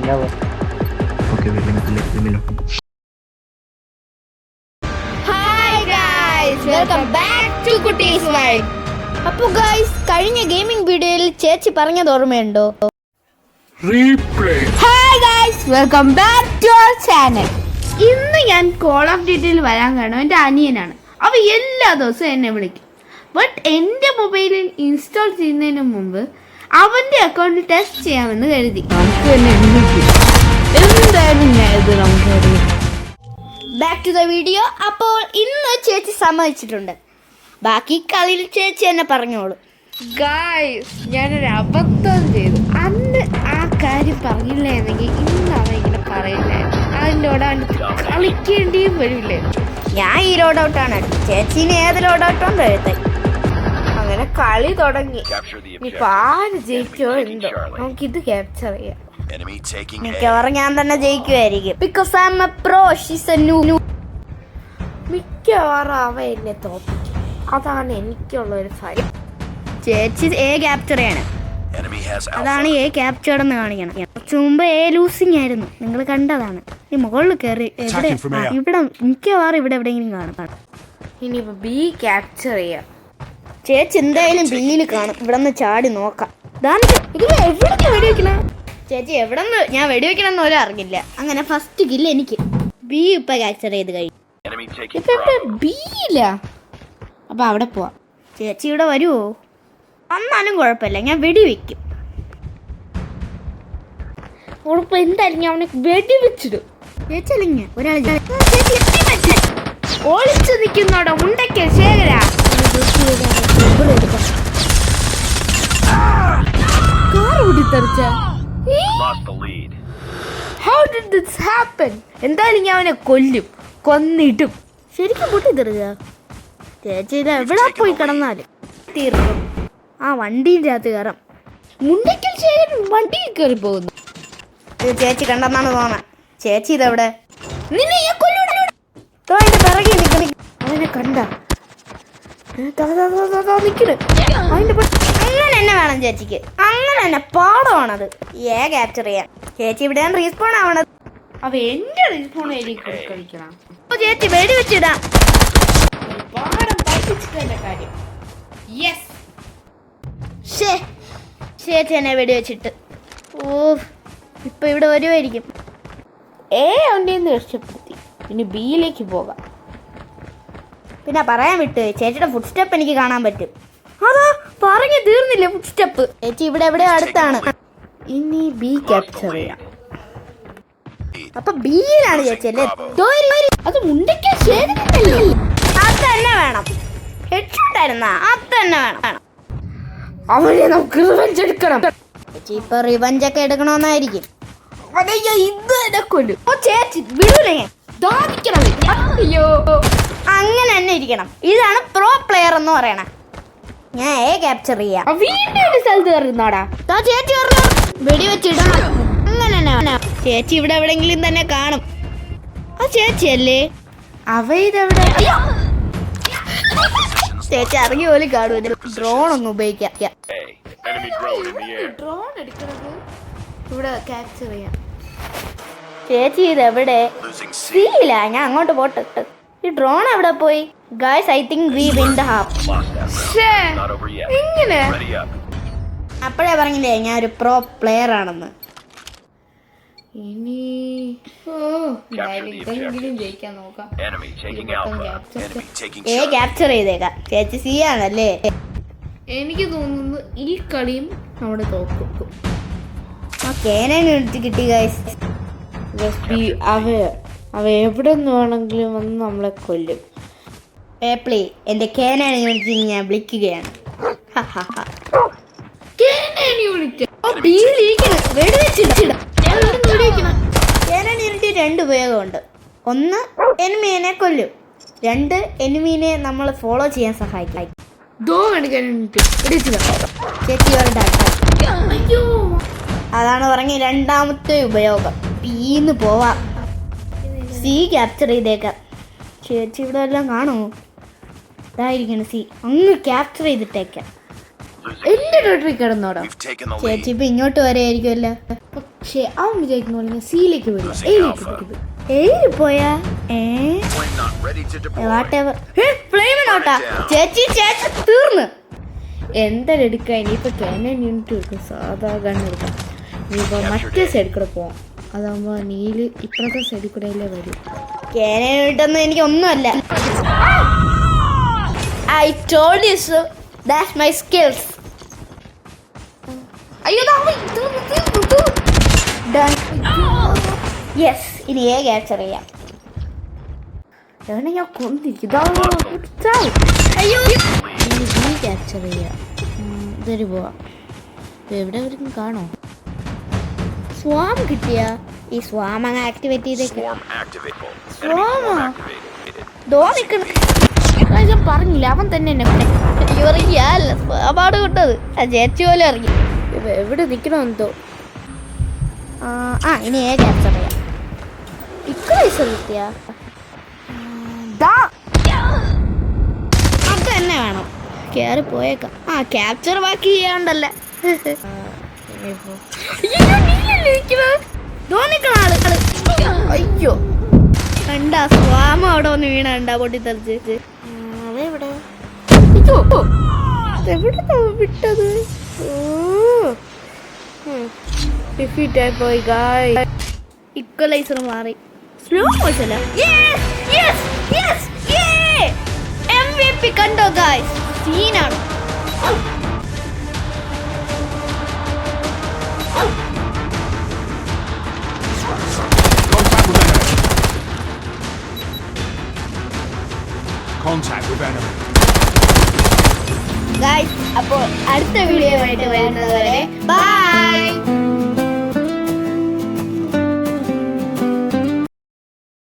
Okay, wait, let me look. Hi guys, welcome back to Kuttie's World. അപ്പോൾ guys, കഴിഞ്ഞ gaming വീഡിയോയിൽ ചേച്ചി പറഞ്ഞത് ഓർമ്മയുണ്ടോ? Hi guys, welcome back to our channel. ഇന്ന് ഞാൻ കോൾ ഓഫ് ഡ്യൂട്ടിയിൽ വരാൻ കാരണം എൻ്റെ അനിയനാണ്. അവ എല്ലാ ദിവസവും എന്നെ വിളിക്കും. ബട്ട് എൻ്റെ മൊബൈലിൽ ഇൻസ്റ്റാൾ ചെയ്യുന്നതിന് മുമ്പ് അവൻ്റെ അക്കൗണ്ട് ടെസ്റ്റ് ചെയ്യാമെന്ന് കരുതി. നമുക്ക് തന്നെ എന്തായാലും ഞാൻ ഇത് നമുക്ക് ബാക്ക് ടു ദ വീഡിയോ. അപ്പോൾ ഇന്ന് ചേച്ചി സമ്മതിച്ചിട്ടുണ്ട്. ബാക്കി കളിയിൽ ചേച്ചി എന്നെ പറഞ്ഞോളൂ. ഗായ്സ്, ഞാനൊരു അബദ്ധം ചെയ്തു. അന്ന് ആ കാര്യം പറഞ്ഞില്ലായിരുന്നെങ്കിൽ ഇന്ന് അവൻ ഇങ്ങനെ പറയില്ലായിരുന്നു. അതിൻ്റെ ഓടാണ്ട് കളിക്കേണ്ടിയും വരില്ലായിരുന്നു. ഞാൻ ഈ ലോഡ് ഔട്ടാണ്. ചേച്ചീനെ ഏത് ലോഡ് ഔട്ടുണ്ട് എഴുത്താൻ. അങ്ങനെ കളി തുടങ്ങി. ഇപ്പൊ ആര് ജയിക്കോ എന്തോ, നമുക്കിത് ക്യാപ്ചർ ചെയ്യാം. മിക്കവാറും ഞാൻ തന്നെ ജയിക്കുമായിരിക്കും. Because I am a pro, she's a new. മിക്കവാറും അവ എന്നെ തോപ്പിക്കും. അതാണ് എനിക്കുള്ള ഒരു ഫൈറ്റ്. ചേച്ചി എ ക്യാപ്ചർ ചെയ്യണം. അതാണ് എ ക്യാപ്ചർഡ് എന്ന് കാണിക്കണം. കുറച്ച് മുമ്പ് എ ലൂസിങ് ആയിരുന്നു, നിങ്ങൾ കണ്ടതാണ്. ഈ മുകളിൽ കയറി ഇവിടെ മിക്കവാറും ഇവിടെ എവിടെയെങ്കിലും കാണും. ഇനിയിപ്പോ ബി ക്യാപ്ചർ ചെയ്യാം. ചേച്ചി എന്തായാലും ബിയിൽ കാണും. ഇവിടെ നിന്ന് ചാടി നോക്കാം. എവിടേക്ക് വെടിവെക്കണേ ചേച്ചി? എവിടെ നിന്ന് ഞാൻ വെടിവെക്കണമെന്ന് പോലും അറിഞ്ഞില്ല. അങ്ങനെ ഫസ്റ്റ് കില്ല് എനിക്ക്. ബി ഇപ്പൊ ക്യാപ്ചർ ചെയ്ത് കഴിഞ്ഞു. ഇപ്പൊ ബിയില്ല. അപ്പൊ അവിടെ പോവാം. ചേച്ചി ഇവിടെ വരുമോ? വന്നാലും കുഴപ്പമില്ല, ഞാൻ വെടിവെക്കും. ഉറപ്പ് എന്തായാലും ഞാൻ അവനെ വെടിവെച്ചിടും. ചേച്ചി അല്ലെങ്കിൽ ഒരാൾ ഒളിച്ചു നിൽക്കുന്നോടെ ഉണ്ടയ്ക്ക് ശേഖര. എന്തായാലും ഞാൻ അവനെ കൊല്ലും, കൊന്നിടും. ശരിക്കും പൊട്ടിത്തെറിച്ച ചേച്ചി ഇത് എവിടെ പോയി കിടന്നാലും തീർക്കും. ആ വണ്ടിൻ്റെ അകത്ത് കയറാം. മുണ്ടയ്ക്കൽ ശേഖരൻ വണ്ടിയിൽ കയറി പോകുന്നു. ഇത് ചേച്ചി കണ്ടെന്നാണ് തോന്നാൻ. ചേച്ചി ഇതെവിടെ? നിന്നെ പിറകെ നിൽക്കണ അവനെ കണ്ട നിൽക്കണ്. അങ്ങനെ തന്നെ വേണം ചേച്ചിക്ക്. അങ്ങനെ തന്നെ പാടമാണത് ഏ ക്യാപ്ചർ ചെയ്യാൻ. ചേച്ചി ഇവിടെയാണ് റീസ്പോൺ ആവണത്. അപ്പൊ എന്റെ റീസ്പോൺ കളിക്കണം. അപ്പൊ ചേച്ചി വെടി വെച്ചിടാം. ചേച്ചി എന്നെ വെടി വെച്ചിട്ട് ഇപ്പൊ ഇവിടെ വരുമായിരിക്കും. എ അവൻ്റെ രക്ഷപ്പെടുത്തി. ഇനി ബിയിലേക്ക് പോകാം. പിന്നെ പറയാൻ വിട്ട്, ചേച്ചിയുടെ ഫുഡ് സ്റ്റെപ്പ് എനിക്ക് കാണാൻ പറ്റും. അതാ പറഞ്ഞു തീർന്നില്ല ഫുഡ് സ്റ്റെപ്പ്. ചേച്ചി ഇവിടെ എവിടെ അടുത്താണ്. ഇനി ബി ക്യാപ്ചർ ചെയ്യാം. അപ്പൊ ബിയിലാണ് ചേച്ചി അല്ലേ? അത് മുണ്ടയ്ക്കാൻ ശരിയല്ലേ? അത് തന്നെ വേണം. ഹെഡ്ഷോട്ടായിരുന്ന അത് തന്നെ വേണം. അവനെ നമുക്ക് റിവഞ്ച് എടുക്കണം. ചേച്ചി ഇപ്പൊ റിവഞ്ച് ഒക്കെ എടുക്കണമെന്നായിരിക്കും. അങ്ങനെ തന്നെ ഇരിക്കണം. ഇതാണ് പ്രോ പ്ലെയർ എന്ന് പറയണ. ഞാൻ എ ക്യാപ്ചർ ചെയ്യാം. സ്ഥലത്ത് കയറുന്നോടാ ചേച്ചി വെടിവെച്ചിടണം. അങ്ങനെ തന്നെ ചേച്ചി ഇവിടെ എവിടെങ്കിലും തന്നെ കാണും. ആ ചേച്ചിയല്ലേ അവ ഇതെവിടെ? ചേച്ചി ഇറങ്ങി പോലും കാണും. ഡ്രോൺ ഒന്ന് ഉപയോഗിക്കാം. ഡ്രോൺ എടുക്കണത് ഇവിടെ ക്യാപ്ചർ ചെയ്യാം. ചേച്ചി ഇതെവിടെ? സീല. ഞാൻ അങ്ങോട്ട് പോട്ടെ. ഈ ഡ്രോൺ എവിടെ പോയി? Guys, I think we win the half. എങ്ങനെ? അപ്പോഴേ പറഞ്ഞില്ലേ ഞാൻ ഒരു പ്രോ പ്ലെയർ ആണെന്ന്. ഇനി ജയിക്കാൻ നോക്കാം. എ ക്യാപ്ചർ ചെയ്തേക്കാം. ചേച്ചി സി ആണല്ലേ? എനിക്ക് തോന്നുന്നു ഈ കളിയും നമ്മുടെ തോക്കും. കിട്ടി ഗൈസ്. അവ എവിടെ നിന്ന് വേണമെങ്കിലും വന്ന് നമ്മളെ കൊല്ലും. പേപ്ലി എന്റെ കേനാനി യൂണിറ്റ് ഞാൻ വിളിക്കുകയാണ്. കേനാനി യൂണിറ്റ് രണ്ട് ഉപയോഗമുണ്ട്. ഒന്ന്, എനിമീനെ കൊല്ലും. രണ്ട്, എനിമീനെ നമ്മൾ ഫോളോ ചെയ്യാൻ സഹായിക്കും. ചേച്ചി അതാണ് പറഞ്ഞ രണ്ടാമത്തെ ഉപയോഗം. പീന്ന് പോവാം. സി ക്യാപ്ചർ ചെയ്തേക്കാം. ചേച്ചി ഇവിടെ എല്ലാം കാണുമോ? ഇതായിരിക്കണം സി. അങ്ങ് ക്യാപ്ചർ ചെയ്തിട്ടേക്കാം. എന്റെ ടെറിട്ടറി കിടന്നോടാ. We've taken the ചേച്ചി lead. ഇപ്പൊ ഇങ്ങോട്ട് വരെയായിരിക്കുമല്ലോ. പക്ഷെ അവൻ വിചാരിക്കുന്ന സിയിലേക്ക് വരില്ല, എയിലേക്ക് പിടിക്കും. എയിൽ പോയാ Plane not ready to deploy. ഫ്ലെയിമിനോട്ടാ. ചേച്ചി ചേച്ചി തീർന്ന്. എന്തായാലും എടുക്കാം. ഇനിയിപ്പോ കാനൺ യൂണിറ്റ് എടുക്കും, സാധാ ഗൺ എടുക്കാം. ഇനിയിപ്പോ മറ്റേ സൈഡിൽ കൂടെ പോവാം. അതാകുമ്പോ നീല് ഇപ്പഴത്തെ സൈഡിൽ കൂടെ വരും. കാനൺ യൂണിറ്റ് ഒന്നും എനിക്ക് ഒന്നുമല്ല. I told you so. That's my skills. അയ്യോ യെസ്, ഇനി ക്യാപ്ചർ ചെയ്യാം. ഞാൻ കൊന്നിരിക്കും. അയ്യോ ഇനി ക്യാപ്ചർ ചെയ്യാം. ഇതൊരു പോവാം. എവിടെ വരും കാണോ? സ്വാം കിട്ടിയ ഈ സ്വാം അങ്ങ് ആക്ടിവേറ്റ് ചെയ്തേക്ക്. Swarm activable. സ്വാമോ Activated. ദോ നിൽക്കണം. ഞാൻ പറഞ്ഞില്ല, അവൻ തന്നെ എന്നെ ഇറങ്ങിയല്ല അപാട് കൊണ്ടത്. ചേച്ചി പോലെ ഇറങ്ങി. എവിടെ നിൽക്കണമെന്തോ. ഇനി ക്യാപ്ചർ ചെയ്യാം. പൈസ കിട്ടിയ അത് തന്നെ വേണം. കയറി പോയേക്കാം. ക്യാപ്ചർ ബാക്കി ചെയ്യാണ്ടല്ലേ. അയ്യോ കണ്ട സ്വാമ അവിടെ വന്ന് വീണണ്ട പൊട്ടിത്തെറിച്ച്. അതെവിടെ എവിടെ വിട്ടത്? ഡിഫീറ്റായി പോയി ഗായ്സ്. ഇക്വലൈസർ മാറി. സ്ലോ മോഷനല്ല. MVP കണ്ടോ ഗായ്സ്? സീനാണ്. Contact with enemy. ഗായ്സ് അപ്പോൾ അടുത്ത വീഡിയോ ആയിട്ട് വരുന്നത് വരെ ബൈ.